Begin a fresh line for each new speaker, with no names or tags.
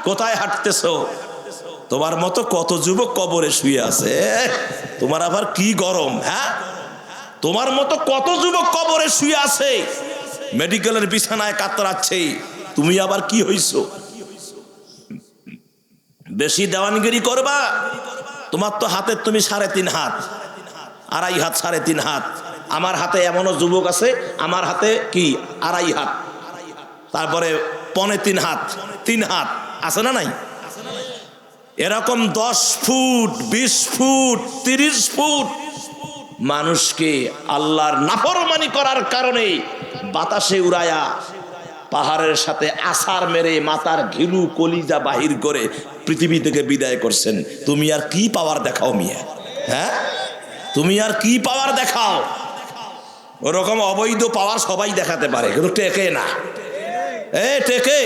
কোথায় হাঁটতেছো? তোমার মতো কত যুবক কবরে শুয়ে আছে। তোমার আবার কি গরম? হ্যাঁ, তোমার মতো কত যুবক কবরে শুয়ে আছে, মেডিকেলের বিছানায় কাতরাচ্ছে। তুমি আবার কি হইছো? বেশি দেওয়ানগিরি করবা। তোমার তো হাতের তুমি 3.5 হাত, 2.5 হাত, 3.5 হাত। আমার হাতে এমনও যুবক আছে, আমার হাতে কি 2.5 হাত, তারপরে 3.25 হাত, 3 হাত আছে না নাই? এরকম 10 ফুট, 20 ফুট, 30 ফুট মানুষকে আল্লাহর নাফরমানি করার কারণে বাতাসে উড়ায়া পাহাড়ের সাথে আছাড় মেরে মাথার ঘিলু কলিজা বাহির করে পৃথিবী থেকে বিদায় করছেন। তুমি আর কি পাওয়ার দেখাও মিয়া? হ্যাঁ, তুমি আর কি পাওয়ার দেখাও? ওরকম অবৈধ পাওয়ার সবাই দেখাতে পারে, কিন্তু টেকে না। টেকে